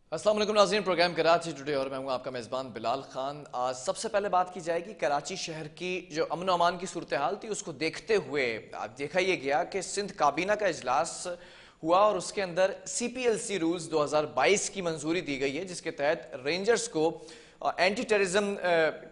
अस्सलाम वालेकुम नाज़रीन, प्रोग्राम कराची टुडे और मैं हूं आपका मेज़बान बिलाल खान। आज सबसे पहले बात की जाएगी कराची शहर की जो अमन अमान की सूरत हाल थी उसको देखते हुए देखा ये गया कि सिंध काबीना का इजलास हुआ और उसके अंदर CPLC रूल्स 2022 की मंजूरी दी गई है, जिसके तहत रेंजर्स को एंटी टेररिज्म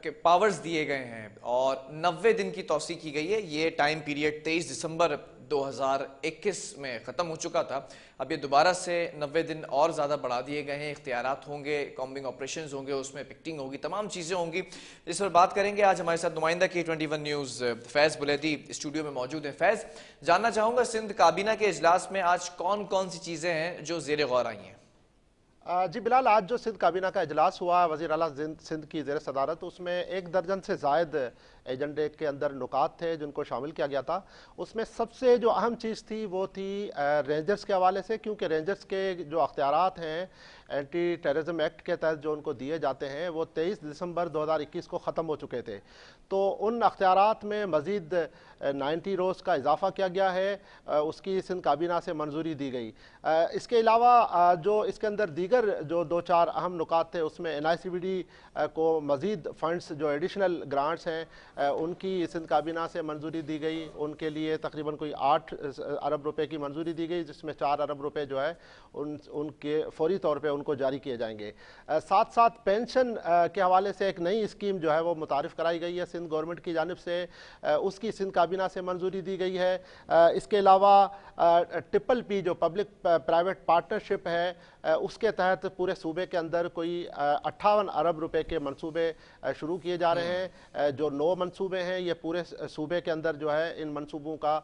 के पावर्स दिए गए हैं और 90 दिन की तौसी की गई है। ये टाइम पीरियड 23 दिसंबर 2021 में ख़त्म हो चुका था। अब ये दोबारा से 90 दिन और ज़्यादा बढ़ा दिए गए हैं। इख्तियारात होंगे, कॉम्बिंग ऑपरेशंस होंगे, उसमें पिकटिंग होगी, तमाम चीज़ें होंगी। इस पर बात करेंगे। आज हमारे साथ नुमाइंदा K21 न्यूज़ फैज़ बुलैदी स्टूडियो में मौजूद है। फैज़, जानना चाहूँगा सिंध काबीना के इजलास में आज कौन कौन सी चीज़ें हैं जो ज़ेर गौर आई हैं? जी बिलाल, आज जो सिंध काबीना का इजलास हुआ वज़ीर आला सिंध की ज़ेर सदारत, उसमें 1 दर्जन से ज़ायद एजेंडे के अंदर नुकात थे जिनको शामिल किया गया था। उसमें सबसे जो अहम चीज़ थी वो थी रेंजर्स के हवाले से, क्योंकि रेंजर्स के जो अख्तियारात हैं एंटी टेररिज्म एक्ट के तहत जो उनको दिए जाते हैं वो 23 दिसंबर 2021 को ख़त्म हो चुके थे। तो उन अख्तियारात में मज़ीद 90 रोज़ का इजाफ़ा किया गया है, उसकी सिंध काबीना से मंजूरी दी गई। इसके अलावा जो इसके अंदर दीगर जो 2-4 अहम नुकात थे, उसमें NICVD को मज़ीद फ़ंड्स जो एडिशनल ग्रांट्स हैं उनकी सिंध काबीना से मंजूरी दी गई। उनके लिए तकरीबन कोई 8 अरब रुपए की मंजूरी दी गई, जिसमें 4 अरब रुपए जो है उनके फौरी तौर पे उनको जारी किए जाएंगे। साथ साथ पेंशन के हवाले से एक नई स्कीम जो है वो मुतारिफ़ कराई गई है सिंध गवर्नमेंट की जानिब से, उसकी सिंध काबीना से मंजूरी दी गई है। इसके अलावा PPP जो पब्लिक प्राइवेट पार्टनरशिप है, उसके तहत पूरे सूबे के अंदर कोई 58 अरब रुपए के मंसूबे शुरू किए जा रहे हैं। जो 9 मंसूबे हैं ये पूरे सूबे के अंदर जो है इन मंसूबों का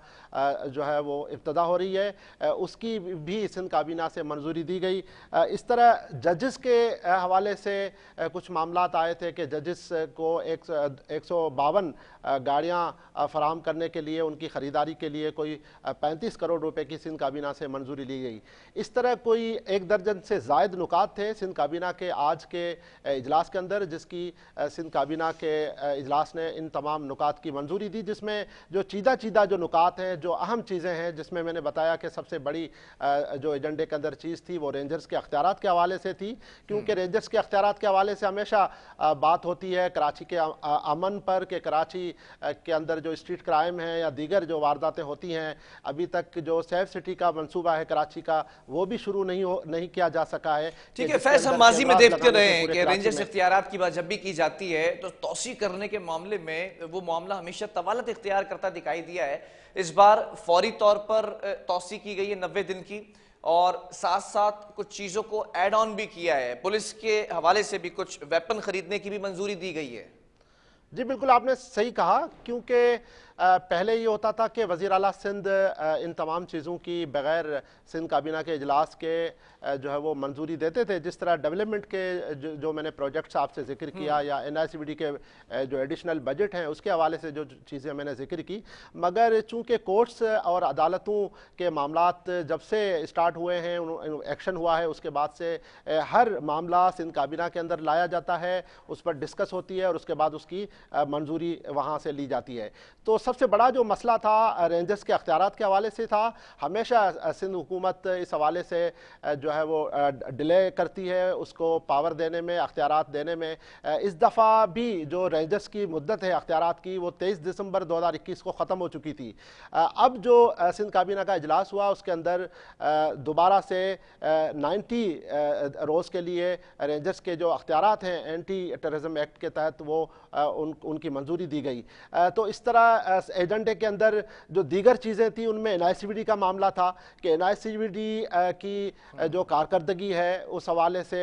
जो है वो इब्तदा हो रही है, उसकी भी सिंध काबीना से मंजूरी दी गई। इस तरह जजेस के हवाले से कुछ मामलात आए थे कि जजेस को 152 गाड़ियाँ फराहम करने के लिए, उनकी ख़रीदारी के लिए कोई 35 करोड़ रुपए की सिंध काबीना से मंजूरी ली गई। इस तरह कोई 1 दर्जन से ज़ायद नुकात थे सिंध काबीना के आज के इजलास के अंदर, जिसकी सिंध काबीना के इजलास ने इन तमाम नुकात की मंजूरी दी, जिसमें जो चीदा जो नुकात हैं, जो अहम चीज़ें हैं, जिसमें मैंने बताया कि सबसे बड़ी जो एजेंडे के अंदर चीज़ थी वो रेंजर्स के अख्तियारात के हवाले से थी, क्योंकि रेंजर्स के अख्तियारात के हवाले से हमेशा बात होती है कराची के अमन पर, कि कराची के अंदर जो स्ट्रीट क्राइम है या दीगर जो वारदातें होती हैं, अभी तक जो सेफ सिटी का मंसूबा है कराची का वो भी शुरू नहीं किया जा सका है। ठीक है फैज़, हम माजी में देखते रहे हैं कि रेंजर्स इख्तियारात की बात जब भी की जाती है तो तौसी करने के मामले में वो मामला हमेशा तवालत इख्तियार करता दिखाई दिया है। इस बार फौरी तौर पर तौसी की गई है 90 दिन की, और साथ साथ कुछ चीज़ों को ऐड ऑन भी किया है। पुलिस के हवाले से भी कुछ वेपन खरीदने की भी मंजूरी दी गई है। जी बिल्कुल, आपने सही कहा, क्योंकि पहले ये होता था कि वज़ीर आला सिंध इन तमाम चीज़ों की बग़ैर सिंध काबीना के इजलास के जो है वो मंजूरी देते थे। जिस तरह डेवलपमेंट के जो मैंने प्रोजेक्ट्स आपसे जिक्र किया, या NICVD के जो एडिशनल बजट हैं उसके हवाले से जो चीज़ें मैंने जिक्र की, मगर चूँकि कोर्ट्स और अदालतों के मामलात जब से स्टार्ट हुए हैं, एक्शन हुआ है, उसके बाद से हर मामला सिंध काबीना के अंदर लाया जाता है, उस पर डिस्कस होती है और उसके बाद उसकी मंजूरी वहाँ से ली जाती है। तो सबसे बड़ा जो मसला था रेंजर्स के अख्तियारात के हवाले से था। हमेशा सिंध हुकूमत इस हवाले से जो है वो डिले करती है उसको पावर देने में, अख्तियारात देने में। इस दफ़ा भी जो रेंजर्स की मुद्दत है अख्तियारात की, वो 23 दिसंबर 2021 को ख़त्म हो चुकी थी। अब जो सिंध काबीना का इजलास हुआ उसके अंदर दोबारा से 90 रोज़ के लिए रेंजर्स के जो अख्तियारात हैं एंटी टेररिज्म एक्ट के तहत वो उनकी मंजूरी दी गई। तो इस तरह एजेंडे के अंदर जो दीगर चीज़ें थी उनमें NICVD का मामला था कि NICVD की जो कारकर्दगी है उस हवाले से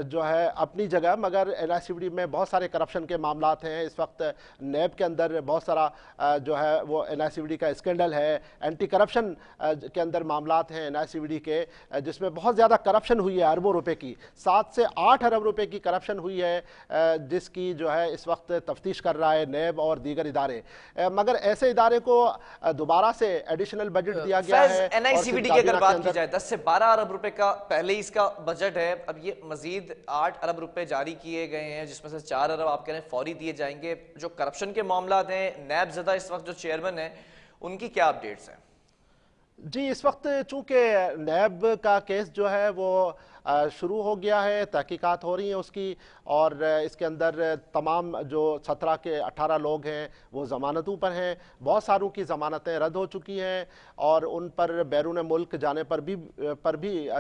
जो है अपनी जगह, मगर NICVD में बहुत सारे करप्शन के मामलात हैं। इस वक्त NAB के अंदर बहुत सारा जो है वो NICVD का स्कैंडल है, एंटी करप्शन के अंदर मामलात हैं NICVD के, जिसमें बहुत ज़्यादा करप्शन हुई है, अरबों रुपए की, 7 से 8 अरब रुपए की करप्शन हुई है, जिसकी जो है इस वक्त तफ्तीश कर रहा है NAB और दीगर इदारे। मगर ऐसे इदारे को दोबारा से एडिशनल बजट दिया गया है। NICVD की अगर बात की जाए 10 से 12 अरब रुपए का पहले ही इसका बजट है, अब ये मजीद 8 अरब रुपए जारी किए गए हैं, जिसमें से 4 अरब आप कह रहे हैं फौरी दिए जाएंगे। जो करप्शन के मामला हैं, NAB ज़दा इस वक्त जो चेयरमैन है उनकी क्या अपडेट्स हैं? जी, इस वक्त चूंकि NAB का केस जो है वो शुरू हो गया है, तहकीकात हो रही हैं उसकी, और इसके अंदर तमाम जो 17 के 18 लोग हैं वो ज़मानतों पर हैं, बहुत सारों की ज़मानतें रद्द हो चुकी हैं और उन पर बैरून मुल्क जाने पर भी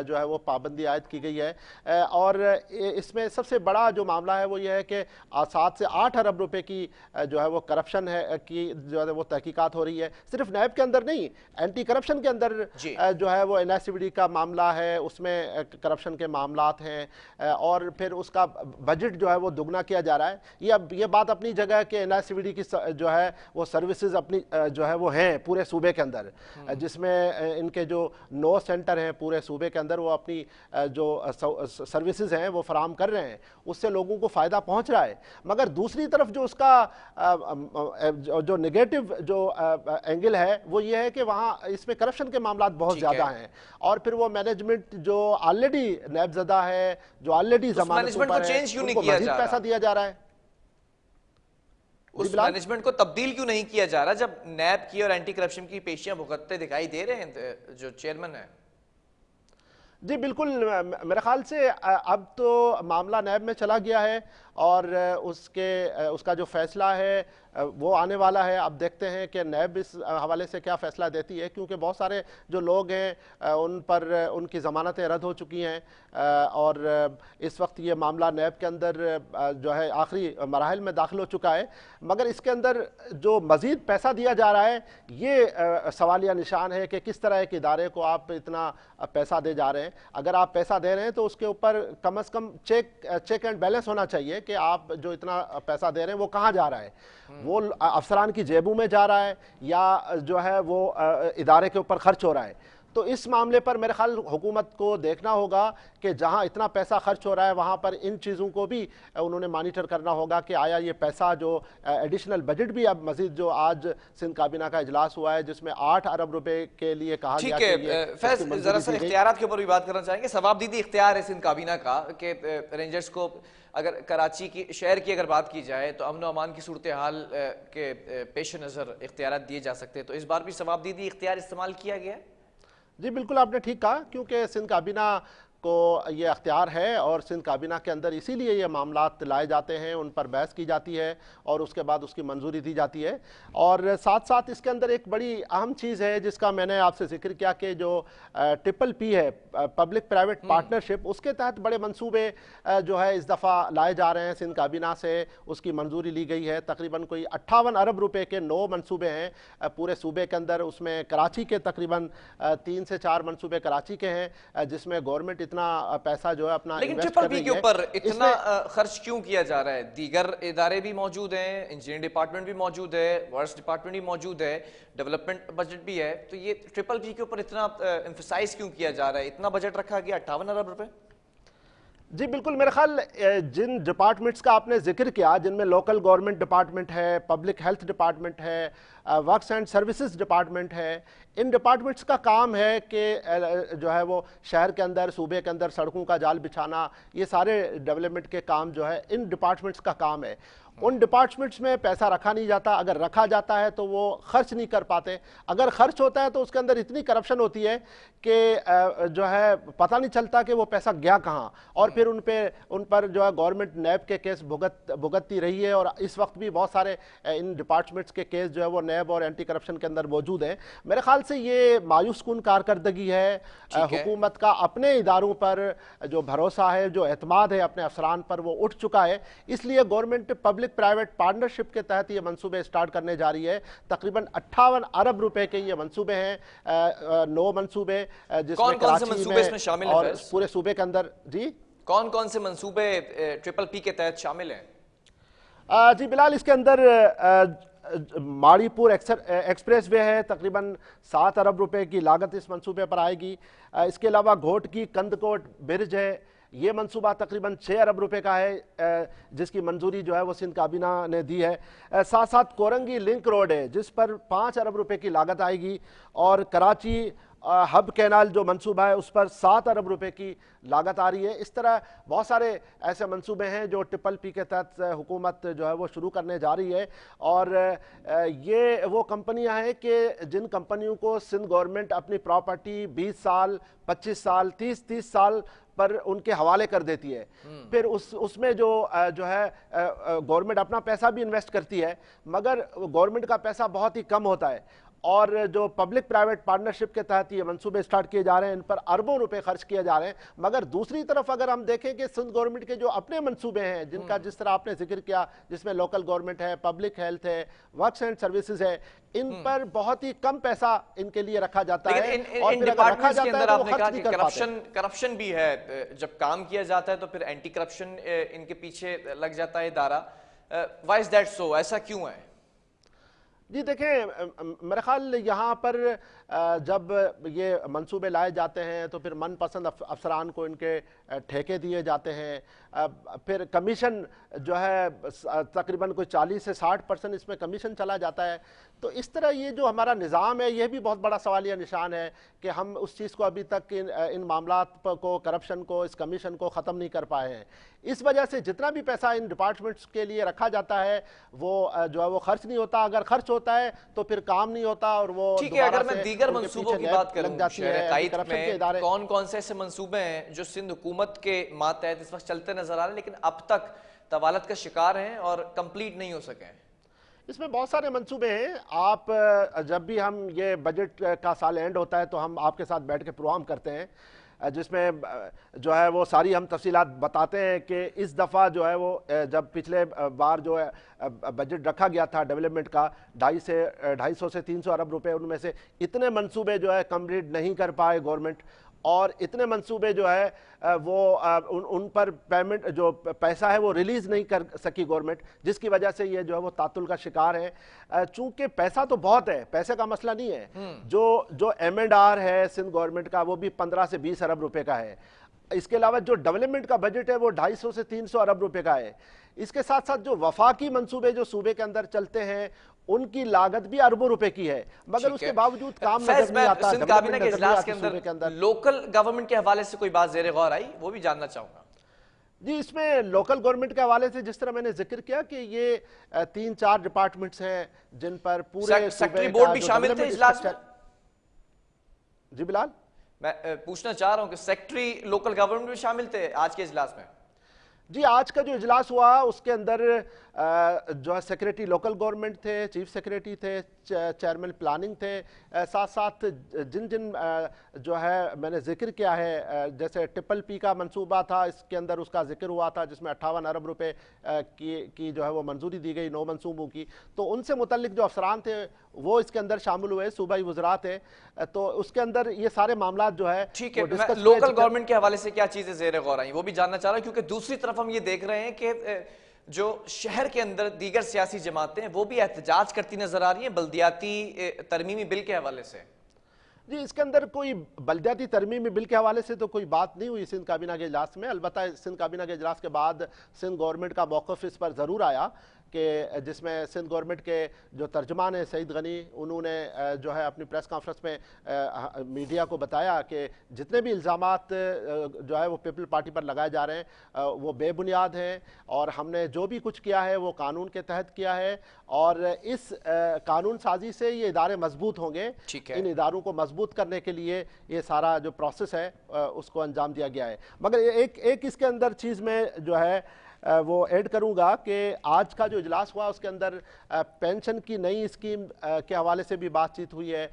जो है वो पाबंदी आयद की गई है। और इसमें सबसे बड़ा जो मामला है वो ये है कि 7 से 8 अरब रुपए की जो है वो करप्शन है की जो है वो तहकीकात हो रही है, सिर्फ नैब के अंदर नहीं, एंटी करप्शन के अंदर जो है वो NICVD का मामला है, उसमें करप्शन के मामलात हैं, और फिर उसका बजट जो है वो दुगना किया जा रहा है। ये बात अपनी जगह कि NICVD की जो है वो सर्विसेज अपनी जो है वो हैं पूरे सूबे के अंदर, जिसमें इनके जो 9 सेंटर हैं पूरे सूबे के अंदर, वो अपनी जो सर्विसेज हैं वो फराम कर रहे हैं, उससे लोगों को फ़ायदा पहुंच रहा है। मगर दूसरी तरफ जो उसका जो नेगेटिव जो एंगल है वो ये है कि वहाँ इसमें करप्शन के मामला बहुत ज़्यादा हैं, और फिर वो मैनेजमेंट जो ऑलरेडी नैबज़दा है, जो ऑलरेडी ज़मानतों पर है, उनको मज़ीद पैसा दिया जा रहा है। उस मैनेजमेंट को तब्दील क्यों नहीं किया जा रहा जब नैब की और एंटी करप्शन की पेशियां भुगतते दिखाई दे रहे हैं जो चेयरमैन है? जी बिल्कुल, मेरे ख्याल से अब तो मामला नैब में चला गया है और उसका जो फैसला है वो आने वाला है। अब देखते हैं कि नैब इस हवाले से क्या फ़ैसला देती है, क्योंकि बहुत सारे जो लोग हैं उन पर उनकी ज़मानतें रद्द हो चुकी हैं, और इस वक्त ये मामला नैब के अंदर जो है आखिरी मराहिल में दाखिल हो चुका है। मगर इसके अंदर जो मज़ीद पैसा दिया जा रहा है ये सवालिया निशान है कि किस तरह के इदारे को आप इतना पैसा दे जा रहे हैं। अगर आप पैसा दे रहे हैं तो उसके ऊपर कम से कम चेक एंड बैलेंस होना चाहिए कि आप जो इतना पैसा दे रहे हैं वो कहाँ जा रहा है, वो अफसरान की जेबों में जा रहा है या जो है वो इदारे के ऊपर खर्च हो रहा है। तो इस मामले पर मेरे ख्याल हुकूमत को देखना होगा कि जहां इतना पैसा खर्च हो रहा है वहां पर इन चीज़ों को भी उन्होंने मॉनिटर करना होगा कि आया ये पैसा जो एडिशनल बजट भी अब मजीद जो आज सिंध काबीना का इजलास हुआ है जिसमें 8 अरब रुपए के लिए कहा गया कि फैज जरा सा इख्तियारात के ऊपर भी बात करना चाहेंगे। सवाबदीदी इख्तियार है सिंध काबीना का कि रेंजर्स को, अगर कराची की शहर की अगर बात की जाए तो अमन अमान की सूरत हाल के पेश नज़र इख्तियारात दिए जा सकते हैं, तो इस बार भी सवाबदीदी इख्तियार इस्तेमाल किया गया? जी बिल्कुल, आपने ठीक कहा, क्योंकि सिंध काबीना को ये अख्तियार है और सिंध काबीना के अंदर इसीलिए ये मामलात लाए जाते हैं, उन पर बहस की जाती है और उसके बाद उसकी मंजूरी दी जाती है। और साथ साथ इसके अंदर एक बड़ी अहम चीज़ है जिसका मैंने आपसे जिक्र किया कि जो PPP है, पब्लिक प्राइवेट पार्टनरशिप, उसके तहत बड़े मंसूबे जो है इस दफ़ा लाए जा रहे हैं। सिंध काबीना से उसकी मंजूरी ली गई है, तकरीबन कोई 58 अरब रुपए के 9 मंसूबे हैं पूरे सूबे के अंदर। उसमें कराची के तकरीबन 3 से 4 मंसूबे कराची के हैं, जिसमें गवर्नमेंट इतना पैसा जो है अपना, लेकिन PPP के ऊपर इतना खर्च क्यों किया जा रहा है? दीगर इदारे भी मौजूद हैं, इंजीनियरिंग डिपार्टमेंट भी मौजूद है, वर्क्स डिपार्टमेंट भी मौजूद है, डेवलपमेंट बजट भी है, तो ये PPP के ऊपर इतना एम्फसाइज क्यों किया जा रहा है? इतना बजट रखा गया 58 अरब रुपए? जी बिल्कुल, मेरे ख्याल जिन डिपार्टमेंट्स का आपने जिक्र किया, जिनमें लोकल गवर्नमेंट डिपार्टमेंट है, पब्लिक हेल्थ डिपार्टमेंट है, वर्क्स एंड सर्विसेज डिपार्टमेंट है, इन डिपार्टमेंट्स का काम है कि जो है वो शहर के अंदर, सूबे के अंदर सड़कों का जाल बिछाना, ये सारे डेवलपमेंट के काम जो है इन डिपार्टमेंट्स का काम है। उन डिपार्टमेंट्स में पैसा रखा नहीं जाता, अगर रखा जाता है तो वो खर्च नहीं कर पाते, अगर खर्च होता है तो उसके अंदर इतनी करप्शन होती है कि जो है पता नहीं चलता कि वो पैसा गया कहाँ, और फिर उन पर जो है गवर्नमेंट नैब के केस भुगतती रही है, और इस वक्त भी बहुत सारे इन डिपार्टमेंट्स के केस जो है वो नैब और एंटी करप्शन के अंदर मौजूद हैं। मेरे ख्याल से ये मायूस कुन कारकर्दगी है हुकूमत का, अपने इदारों पर जो भरोसा है, जो एतमाद है अपने अफसरान पर, वो उठ चुका है। इसलिए गवर्नमेंट पब्लिक प्राइवेट पार्टनरशिप के तहत ये मंसूबे स्टार्ट करने जा रही है। तकरीबन 58 अरब रुपए के ये मंसूबे हैं, 9 मंसूबे, जिसमें कराची में शामिल और पूरे सूबे के अंदर। जी कौन कौन से मंसूबे PPP के तहत शामिल हैं? जी बिलाल, इसके अंदर माड़ीपुर एक्सप्रेस वे है, तकरीबन 7 अरब रुपए की लागत इस मंसूबे पर आएगी। इसके अलावा घोट की कंदकोट ब्रिज है, ये मंसूबा तकरीबन 6 अरब रुपए का है, जिसकी मंजूरी जो है वो सिंध काबीना ने दी है। साथ साथ कोरंगी लिंक रोड है जिस पर 5 अरब रुपए की लागत आएगी, और कराची हब कैनाल जो मंसूबा है उस पर 7 अरब रुपए की लागत आ रही है। इस तरह बहुत सारे ऐसे मंसूबे हैं जो PPP के तहत हुकूमत जो है वो शुरू करने जा रही है, और ये वो कंपनियां हैं कि जिन कंपनियों को सिंध गवर्नमेंट अपनी प्रॉपर्टी 20 साल, 25 साल, 30 साल پر ان کے حوالے کر دیتی ہے. پھر اس میں جو ہے گورنمنٹ اپنا پیسہ بھی انویسٹ کرتی ہے مگر گورنمنٹ کا پیسہ بہت ہی کم ہوتا ہے. اور جو پبلک پرائیویٹ پارٹنرشپ کے تحت یہ منصوبے سٹارٹ کیے جا رہے ہیں ان پر اربوں روپے خرچ کیے جا رہے ہیں. مگر دوسری طرف اگر ہم دیکھیں کہ سندھ گورنمنٹ کے جو اپنے منصوبے ہیں جن کا جس طرح آپ نے ذکر کیا, جس میں لوکل گورنمنٹ ہے, پبلک ہیلتھ ہے, ورکس اینڈ سروسز ہے, ان پر بہت ہی کم پیسہ ان کے لیے رکھا جاتا ہے. اور ان پھر اگر رکھا ڈپارٹمنٹس کے جاتا ہے اندر تو آپ وہ نے خرچ کہا نہیں کہ کر پاتے. کرپشن بھی ہے, جب کام کیا جاتا ہے تو پھر اینٹی کرپشن ان کے پیچھے لگ جاتا ہے ادارہ. وائی از دیٹ سو, ایسا کیوں ہے؟ جی دیکھیں, میرا خیال یہاں پر جب یہ منصوبے لائے جاتے ہیں تو پھر من پسند افسران کو ان کے ٹھیکے دیے جاتے ہیں. پھر کمیشن جو ہے تقریباً کوئی 40 سے 60% اس میں کمیشن چلا جاتا ہے. تو اس طرح یہ جو ہمارا نظام ہے یہ بھی بہت بڑا سوالیہ نشان ہے کہ ہم اس چیز کو ابھی تک ان معاملات کو, کرپشن کو, اس کمیشن کو ختم نہیں کر پائے ہیں. اس وجہ سے جتنا بھی پیسہ ان ڈپارٹمنٹس کے لیے رکھا جاتا ہے وہ جو ہے وہ خرچ نہیں ہوتا. اگر خرچ ہوتا ہے تو پھر کام نہیں ہوتا اور وہ ٹھیک ہے. اگر میں دیگر منصوبوں کی بات کروں, شہر قائد میں کون کون سے ایسے منصوبے ہیں جو سندھ حکومت کے ماتحت اس وقت چلتے نظر آ رہے ہیں لیکن اب تک طوالت کا شکار ہیں اور کمپلیٹ نہیں ہو سکے ہیں؟ اس میں بہت سارے منصوبے ہیں. آپ جب بھی ہم یہ بجٹ کا سال اینڈ ہوتا ہے تو ہم آپ کے ساتھ بیٹھ کے پروگرام کرتے ہیں جس میں جو ہے وہ ساری ہم تفصیلات بتاتے ہیں کہ اس دفعہ جو ہے وہ جب پچھلے بار جو ہے بجٹ رکھا گیا تھا ڈیولپمنٹ کا 250 سے 300 ارب روپے, ان میں سے اتنے منصوبے جو ہے کمپلیٹ نہیں کر پائے گورنمنٹ, اور اتنے منصوبے جو ہے وہ ان پر پیمنٹ جو پیسہ ہے وہ ریلیز نہیں کر سکی گورنمنٹ, جس کی وجہ سے یہ جو ہے وہ تعطل کا شکار ہے. چونکہ پیسہ تو بہت ہے, پیسے کا مسئلہ نہیں ہے. جو ایم اینڈ آر ہے سندھ گورنمنٹ کا وہ بھی 15 سے 20 ارب روپے کا ہے. اس کے علاوہ جو ڈیولپمنٹ کا بجٹ ہے وہ 250 سے 300 ارب روپے کا ہے. اس کے ساتھ ساتھ جو وفاقی منصوبے جو صوبے کے اندر چلتے ہیں ان کی لاگت بھی اربوں روپے کی ہے, مگر اس کے باوجود کام نظر نہیں آتا. سندھ کابینہ کے اجلاس کے اندر لوکل گورنمنٹ کے حوالے سے کوئی بات زیر غور آئی, وہ بھی جاننا چاہوں گا. جی اس میں لوکل گورنمنٹ کے حوالے سے جس طرح میں نے ذکر کیا کہ یہ 3-4 ڈپارٹمنٹس ہیں جن پر پورے سیکٹری بورڈ بھی شامل تھے اجلاس میں. جی بلال, میں پوچھنا چاہ رہا ہوں کہ سیکٹری لوکل گورنمنٹ بھی شامل تھے آج کے اجلاس میں؟ جی آج کا جو اجلاس ہوا اس کے اندر جو ہے سیکریٹری لوکل گورنمنٹ تھے, چیف سیکریٹری تھے, چیئرمین پلاننگ تھے, ساتھ ساتھ جن جو ہے میں نے ذکر کیا ہے جیسے ٹرپل پی کا منصوبہ تھا اس کے اندر اس کا ذکر ہوا تھا جس میں 58 ارب روپے کی جو ہے وہ منظوری دی گئی 9 منصوبوں کی. تو ان سے متعلق جو افسران تھے وہ اس کے اندر شامل ہوئے, صوبائی وزرات ہیں. تو اس کے اندر یہ سارے معاملات جو ہے ٹھیک ہے. لوکل گورنمنٹ کے حوالے سے کیا چیزیں زیر غور آئیں وہ بھی جاننا چاہ رہا ہوں, کیونکہ دوسری طرف ہم یہ دیکھ رہے ہیں کہ جو شہر کے اندر دیگر سیاسی جماعتیں ہیں وہ بھی احتجاج کرتی نظر آ رہی ہیں بلدیاتی ترمیمی بل کے حوالے سے. جی اس کے اندر کوئی بلدیاتی ترمیمی بل کے حوالے سے تو کوئی بات نہیں ہوئی سندھ کابینہ کے اجلاس میں. البتہ سندھ کابینہ کے اجلاس کے بعد سندھ گورنمنٹ کا موقف اس پر ضرور آیا کہ جس میں سندھ گورنمنٹ کے جو ترجمان ہیں سعید غنی, انہوں نے جو ہے اپنی پریس کانفرنس میں میڈیا کو بتایا کہ جتنے بھی الزامات جو ہے وہ پیپل پارٹی پر لگائے جا رہے ہیں وہ بے بنیاد ہیں, اور ہم نے جو بھی کچھ کیا ہے وہ قانون کے تحت کیا ہے, اور اس قانون سازی سے یہ ادارے مضبوط ہوں گے. ان اداروں کو مضبوط کرنے کے لیے یہ سارا جو پروسیس ہے اس کو انجام دیا گیا ہے. مگر ایک اس کے اندر چیز میں جو ہے وہ ایڈ کروں گا کہ آج کا جو اجلاس ہوا اس کے اندر پینشن کی نئی اسکیم کے حوالے سے بھی بات چیت ہوئی ہے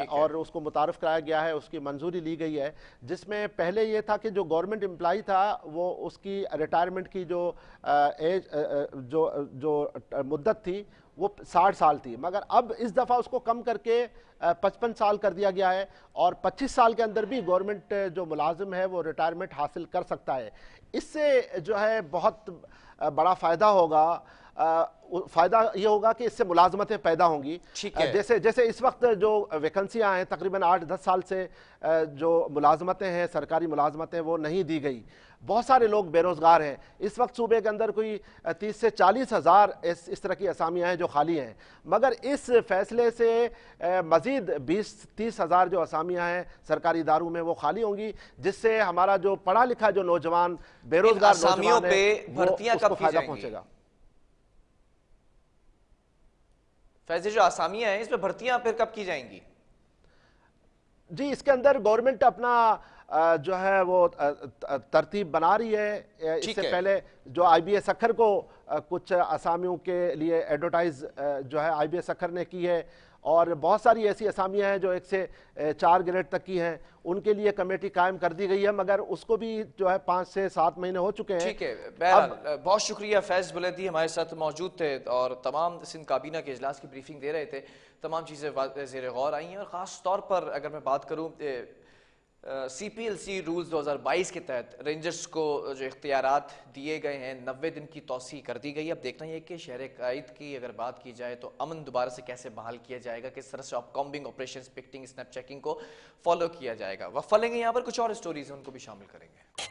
اور اس کو متعارف کرایا گیا ہے, اس کی منظوری لی گئی ہے. جس میں پہلے یہ تھا کہ جو گورنمنٹ امپلائی تھا وہ اس کی ریٹائرمنٹ کی جو ایج جو مدت تھی وہ 60 سال تھی, مگر اب اس دفعہ اس کو کم کر کے 55 سال کر دیا گیا ہے, اور 25 سال کے اندر بھی گورنمنٹ جو ملازم ہے وہ ریٹائرمنٹ حاصل کر سکتا ہے. اس سے جو ہے بہت بڑا فائدہ ہوگا. فائدہ یہ ہوگا کہ اس سے ملازمتیں پیدا ہوں گی. جیسے اس وقت جو ویکنسیاں ہیں تقریباً 8-10 سال سے جو ملازمتیں ہیں سرکاری ملازمتیں وہ نہیں دی گئی, بہت سارے لوگ بے روزگار ہیں. اس وقت صوبے کے اندر کوئی 30 سے 40 ہزار اس طرح کی اسامیاں ہیں جو خالی ہیں, مگر اس فیصلے سے مزید 20-30 ہزار جو اسامیاں ہیں سرکاری اداروں میں وہ خالی ہوں گی, جس سے ہمارا جو پڑھا لکھا جو نوجوان بے روزگار نوجوان ہے وہ اس کو فائدہ پہنچے گا. فیض جو آسامیاں ہیں اس پہ بھرتیاں پھر کب کی جائیں گی؟ جی اس کے اندر گورنمنٹ اپنا जो है वो तरतीब बना रही है। इससे पहले जो IBA सक्खर को कुछ असामियों के लिए एडवर्टाइज जो है IBA सक्खर ने की है, और बहुत सारी ऐसी असामियाँ हैं जो 1 से 4 ग्रेड तक की हैं, उनके लिए कमेटी कायम कर दी गई है, मगर उसको भी जो है 5 से 7 महीने हो चुके हैं। ठीक है, बहरहाल बहुत शुक्रिया। फैज़ बुलैदी हमारे साथ मौजूद थे और तमाम सिंध काबीना के इजलास की ब्रीफिंग दे रहे थे। तमाम चीज़ें ज़ेर गौर आई हैं, और ख़ास तौर पर अगर मैं बात करूँ CPLC रूल्स 2022 के तहत रेंजर्स को जो इख्तियारात दिए गए हैं 90 दिन की तौसीह कर दी गई। अब देखना ये कि शहर कायद की अगर बात की जाए तो अमन दोबारा से कैसे बहाल किया जाएगा, किस तरह से ऑपकॉम्बिंग ऑपरेशन, पिकटिंग, स्नैप चेकिंग को फॉलो किया जाएगा। वफ़ा लेंगे, यहाँ पर कुछ और स्टोरीज हैं उनको भी शामिल करेंगे।